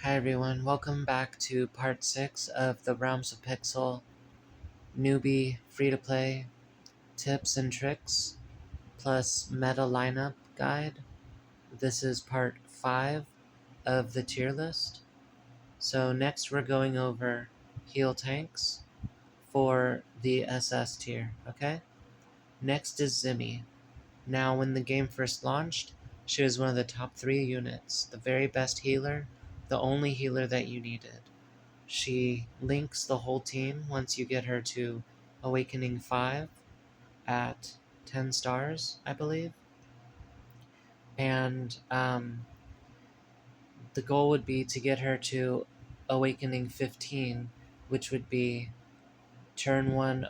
Hi everyone, welcome back to part 6 of the Realms of Pixel Newbie free-to-play tips and tricks plus meta lineup guide. This is part 5 of the tier list. So next we're going over heal tanks for the SS tier, okay? Next is Zimmy. Now when the game first launched, she was one of the top 3 units, the very best healer, the only healer that you needed. She links the whole team once you get her to Awakening 5 at 10 stars, I believe. And the goal would be to get her to Awakening 15, which would be turn 1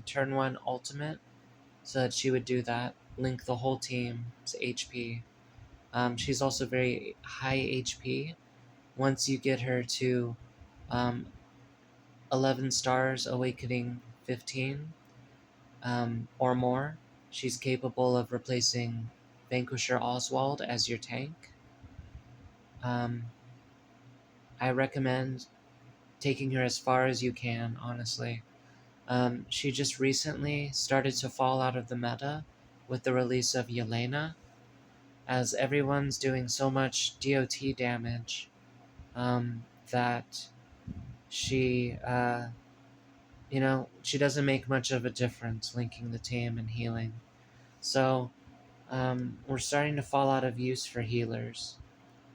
turn 1 ultimate, so that she would do that, link the whole team to HP. She's also very high HP. Once you get her to um, 11 stars, Awakening 15, or more, she's capable of replacing Vanquisher Oswald as your tank. I recommend taking her as far as you can, honestly. She just recently started to fall out of the meta with the release of Yelena, as everyone's doing so much DOT damage that she, she doesn't make much of a difference linking the team and healing. So we're starting to fall out of use for healers.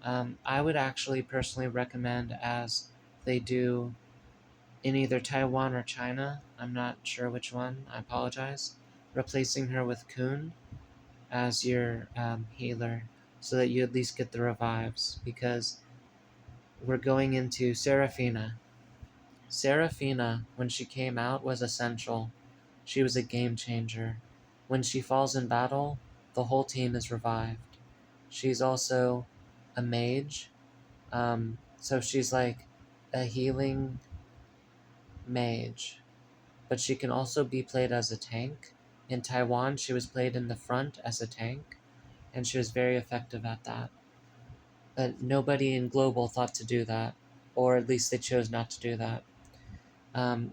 I would actually personally recommend, as they do in either Taiwan or China, I'm not sure which one, I apologize, replacing her with Kun as your healer so that you at least get the revives, because we're going into Seraphina. Seraphina, when she came out, was essential. She was a game changer. When she falls in battle, the whole team is revived. She's also a mage, so she's like a healing mage, but she can also be played as a tank. In Taiwan, she was played in the front as a tank, and she was very effective at that. But nobody in Global thought to do that, or at least they chose not to do that.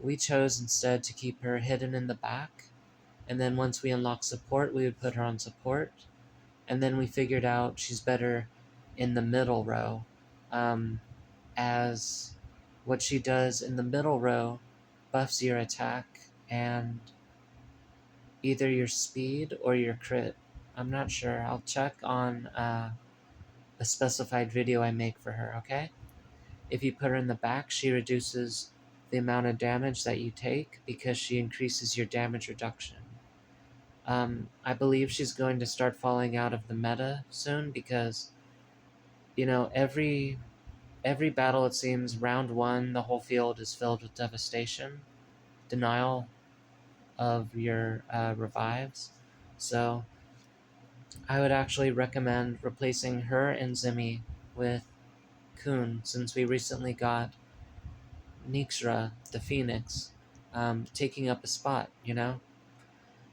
We chose instead to keep her hidden in the back, and then once we unlock support, we would put her on support, and then we figured out she's better in the middle row, as what she does in the middle row buffs your attack and either your speed or your crit. I'm not sure. I'll check on a specified video I make for her, okay? If you put her in the back, she reduces the amount of damage that you take because she increases your damage reduction. I believe she's going to start falling out of the meta soon because, every battle, it seems, round 1, the whole field is filled with devastation, denial of your revives. So I would actually recommend replacing her and Zimmy with Kun, since we recently got Nixra, the Phoenix, taking up a spot.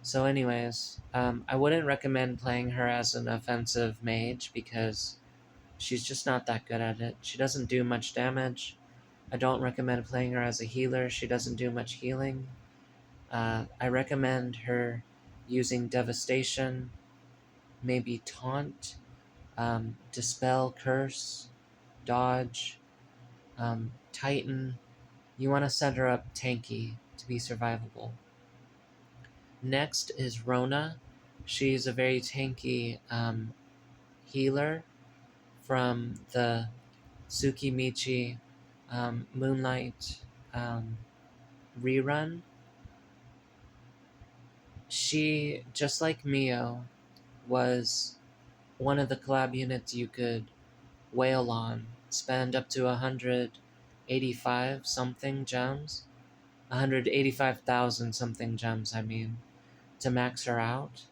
So anyways, I wouldn't recommend playing her as an offensive mage because she's just not that good at it. She doesn't do much damage. I don't recommend playing her as a healer. She doesn't do much healing. I recommend her using Devastation, maybe Taunt, Dispel, Curse, Dodge, Titan. You want to set her up tanky to be survivable. Next is Rona. She's a very tanky healer from the Tsukimichi Moonlight rerun. She, just like Mio, was one of the collab units you could wail on, spend up to 185 something gems, 185,000 something gems, to max her out.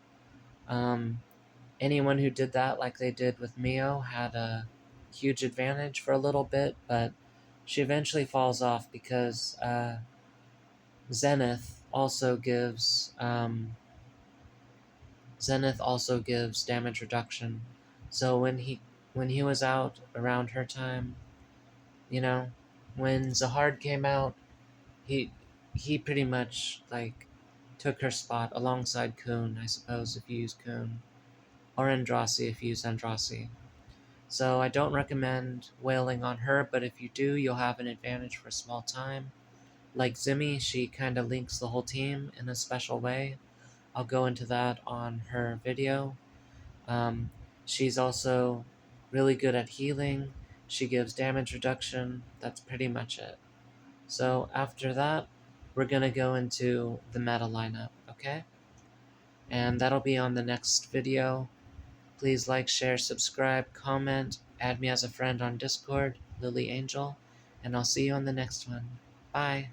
Anyone who did that like they did with Mio had a huge advantage for a little bit, but she eventually falls off because Zenith also gives damage reduction. So when he when he was out around her time, you know, when Zahard came out, he he pretty much like took her spot alongside Kuhn, I suppose, if you use Kuhn, or Andrasi if you use Andrasi. So I don't recommend wailing on her, but if you do, you'll have an advantage for a small time. Like Zimmy, she kind of links the whole team in a special way. I'll go into that on her video. Um, she's also really good at healing. She gives damage reduction. That's pretty much it. So after that, we're going to go into the meta lineup, okay? And that'll be on the next video. Please like, share, subscribe, comment, add me as a friend on Discord, Lily Angel, and I'll see you on the next one. Bye.